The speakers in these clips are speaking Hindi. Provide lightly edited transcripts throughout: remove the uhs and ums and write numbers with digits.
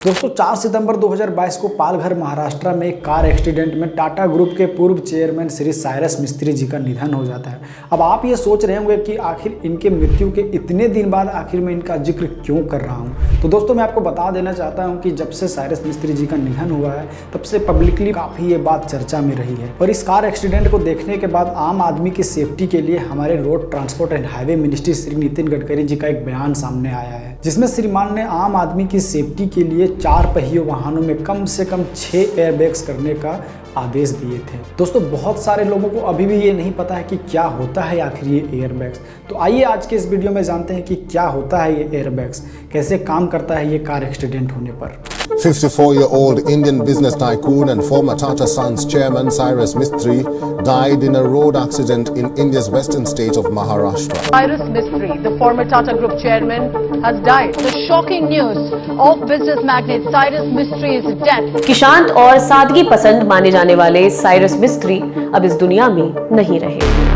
दोस्तों 4 सितंबर 2022 को पालघर महाराष्ट्र में एक कार एक्सीडेंट में टाटा ग्रुप के पूर्व चेयरमैन श्री साइरस मिस्त्री जी का निधन हो जाता है। अब आप ये सोच रहे होंगे कि आखिर इनके मृत्यु के इतने दिन बाद आखिर मैं इनका जिक्र क्यों कर रहा हूँ। तो दोस्तों मैं आपको बता देना चाहता हूँ कि जब से साइरस मिस्त्री जी का निधन हुआ है तब से पब्लिकली काफ़ी ये बात चर्चा में रही है। और इस कार एक्सीडेंट को देखने के बाद आम आदमी की सेफ्टी के लिए हमारे road transport and highway ministry Shri Nitin Gadkari ji का एक बयान सामने आया है, जिसमें श्रीमान ने आम आदमी की सेफ्टी के लिए 4 पहियों वाहनों में कम से कम 6 एयरबैग्स करने का आदेश दिए थे। दोस्तों बहुत सारे लोगों को अभी भी ये नहीं पता है कि क्या होता है आखिर ये एयरबैग्स। तो आइए आज के इस वीडियो में जानते हैं कि क्या होता है ये एयरबैग्स, कैसे काम करता है ये कार एक्सीडेंट होने पर। 54-year-old Indian business tycoon and former Tata Sons chairman Cyrus Mistry died in a road accident in India's western state of Maharashtra. Cyrus Mistry, the former Tata Group chairman, has died. The shocking news of business magnate Cyrus Mistry's death. कि शांत और सादगी पसंद माने जाने वाले साइरस मिस्त्री अब इस दुनिया में नहीं रहे।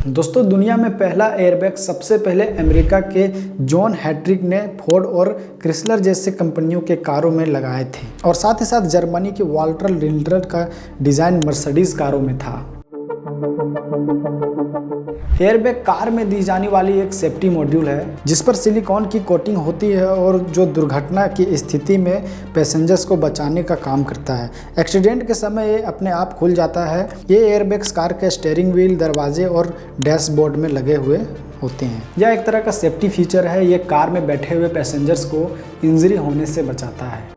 दोस्तों दुनिया में पहला एयरबैग सबसे पहले अमेरिका के जॉन हैट्रिक ने फोर्ड और क्रिसलर जैसे कंपनियों के कारों में लगाए थे, और साथ ही साथ जर्मनी के वाल्टर लिंडर का डिज़ाइन मर्सिडीज कारों में था। एयरबैग कार में दी जाने वाली एक सेफ्टी मॉड्यूल है जिस पर सिलिकॉन की कोटिंग होती है और जो दुर्घटना की स्थिति में पैसेंजर्स को बचाने का काम करता है। एक्सीडेंट के समय ये अपने आप खुल जाता है। ये एयरबैग्स कार के स्टीयरिंग व्हील, दरवाजे और डैशबोर्ड में लगे हुए होते हैं। यह एक तरह का सेफ्टी फीचर है। ये कार में बैठे हुए पैसेंजर्स को इंजरी होने से बचाता है।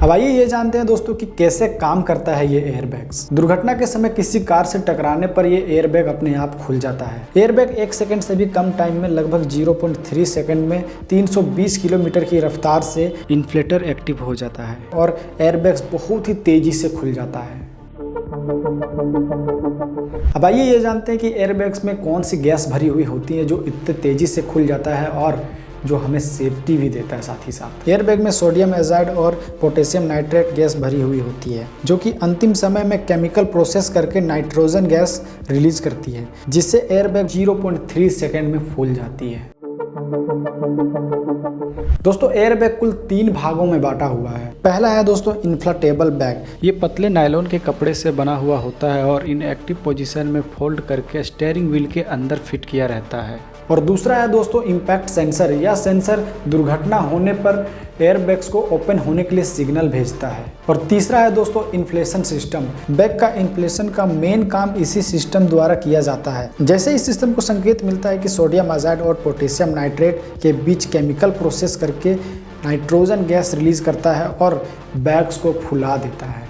अब आइए ये जानते हैं दोस्तों कि कैसे काम करता है ये एयरबैग्स। दुर्घटना के समय किसी कार से टकराने पर ये एयरबैग अपने आप खुल जाता है। एयरबैग 1 सेकंड से भी कम टाइम में लगभग 0.3 सेकंड में 320 किलोमीटर की रफ्तार से इन्फ्लेटर एक्टिव हो जाता है और एयरबैग्स बहुत ही तेजी से खुल जाता है। अब आइए ये जानते हैं कि एयरबैग्स में कौन सी गैस भरी हुई होती है जो इतने तेजी से खुल जाता है और जो हमें सेफ्टी भी देता है। साथ ही साथ एयरबैग में सोडियम एजाइड और पोटेशियम नाइट्रेट गैस भरी हुई होती है जो कि अंतिम समय में केमिकल प्रोसेस करके नाइट्रोजन गैस रिलीज करती है, जिससे एयरबैग 0.3 सेकंड में फूल जाती है। दोस्तों एयरबैग कुल 3 भागों में बांटा हुआ है। पहला है दोस्तों इन्फ्लाटेबल बैग। ये पतले नायलॉन के कपड़े से बना हुआ होता है और इन एक्टिव पोजीशन में फोल्ड करके स्टीयरिंग व्हील के अंदर फिट किया रहता है। और दूसरा है दोस्तों इम्पैक्ट सेंसर। यह सेंसर दुर्घटना होने पर एयरबैग्स को ओपन होने के लिए सिग्नल भेजता है। और तीसरा है दोस्तों इन्फ्लेशन सिस्टम। बैग का इन्फ्लेशन का मेन काम इसी सिस्टम द्वारा किया जाता है। जैसे इस सिस्टम को संकेत मिलता है कि सोडियम एजाइड और पोटेशियम नाइट्रेट के बीच केमिकल प्रोसेस करके नाइट्रोजन गैस रिलीज करता है और बैग्स को फुला देता है।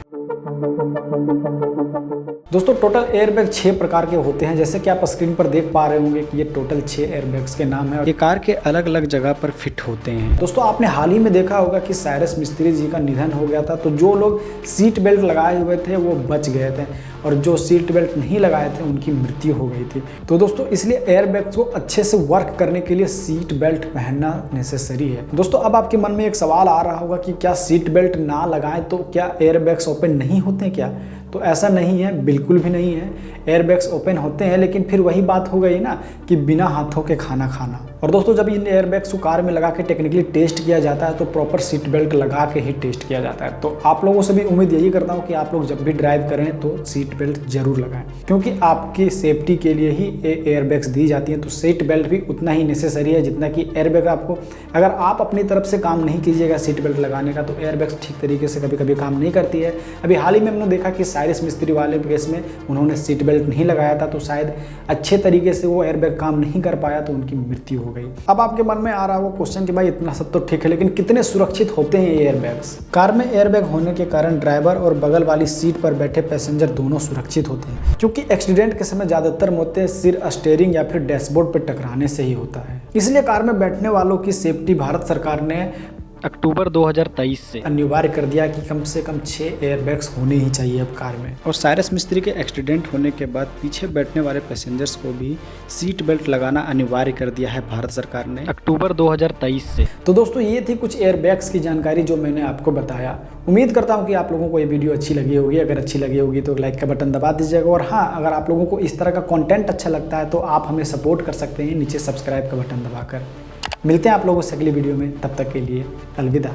दोस्तों टोटल एयरबैग 6 प्रकार के होते हैं, जैसे कि आप स्क्रीन पर देख पा रहे होंगे कि ये टोटल 6 एयरबैग्स के नाम है और ये कार के अलग अलग जगह पर फिट होते हैं। दोस्तों आपने हाल ही में देखा होगा कि साइरस मिस्त्री जी का निधन हो गया था, तो जो लोग सीट बेल्ट लगाए हुए थे वो बच गए थे और जो सीट बेल्ट नहीं लगाए थे उनकी मृत्यु हो गई थी। तो दोस्तों इसलिए एयरबैग्स को अच्छे से वर्क करने के लिए सीट बेल्ट पहनना नेसेसरी है। दोस्तों अब आपके मन में एक सवाल आ रहा होगा कि क्या सीट बेल्ट ना लगाएं तो क्या एयरबैग्स ओपन नहीं होते क्या? तो ऐसा नहीं है, बिल्कुल भी नहीं है। एयरबैग्स ओपन होते हैं, लेकिन फिर वही बात हो गई ना कि बिना हाथों के खाना खाना। और दोस्तों जब इन एयरबैग्स को कार में लगा के टेक्निकली टेस्ट किया जाता है तो प्रॉपर सीट बेल्ट लगा के ही टेस्ट किया जाता है। तो आप लोगों से भी उम्मीद यही करता हूँ कि आप लोग जब भी ड्राइव करें तो सीट बेल्ट जरूर लगाएं, क्योंकि आपकी सेफ्टी के लिए ही एयरबैग्स दी जाती हैं। तो सीट बेल्ट भी उतना ही नेसेसरी है जितना कि एयरबैग आपको। अगर आप अपनी तरफ से काम नहीं कीजिएगा सीट बेल्ट लगाने का तो एयरबैग्स ठीक तरीके से कभी कभी काम नहीं करती है। अभी हाल ही में हमने देखा कि साइरस मिस्त्री वाले केस में उन्होंने सीट बेल्ट नहीं लगाया था, तो शायद अच्छे तरीके से वो एयरबैग काम नहीं कर पाया तो उनकी मृत्यु हो गई। अब आपके मन में आ रहा होगा क्वेश्चन कि भाई इतना सब तो ठीक है, लेकिन कितने सुरक्षित होते हैं ये एयरबैग्स? कार में एयरबैग होने के कारण ड्राइवर और बगल वाली सीट पर बैठे पैसेंजर दोनों सुरक्षित होते हैं, क्योंकि एक्सीडेंट के समय ज्यादातर मौतें सिर, स्टीयरिंग या फिर डैशबोर्ड पर टकराने से ही होता है। इसलिए कार में बैठने वालों की सेफ्टी भारत सरकार ने अक्टूबर 2023 से अनिवार्य कर दिया कि कम से कम 6 एयरबैग्स होने ही चाहिए अब कार में। और साइरस मिस्त्री के एक्सीडेंट होने के बाद पीछे बैठने वाले पैसेंजर्स को भी सीट बेल्ट लगाना अनिवार्य कर दिया है भारत सरकार ने अक्टूबर 2023 से। तो दोस्तों ये थी कुछ एयरबैग्स की जानकारी जो मैंने आपको बताया। उम्मीद करता हूँ कि आप लोगों को ये वीडियो अच्छी लगी होगी। अगर अच्छी लगी होगी तो लाइक का बटन दबा दीजिएगा, और हाँ, अगर आप लोगों को इस तरह का कंटेंट अच्छा लगता है तो आप हमें सपोर्ट कर सकते हैं नीचे सब्सक्राइब का बटन दबाकर। मिलते हैं आप लोगों से अगली वीडियो में, तब तक के लिए अलविदा।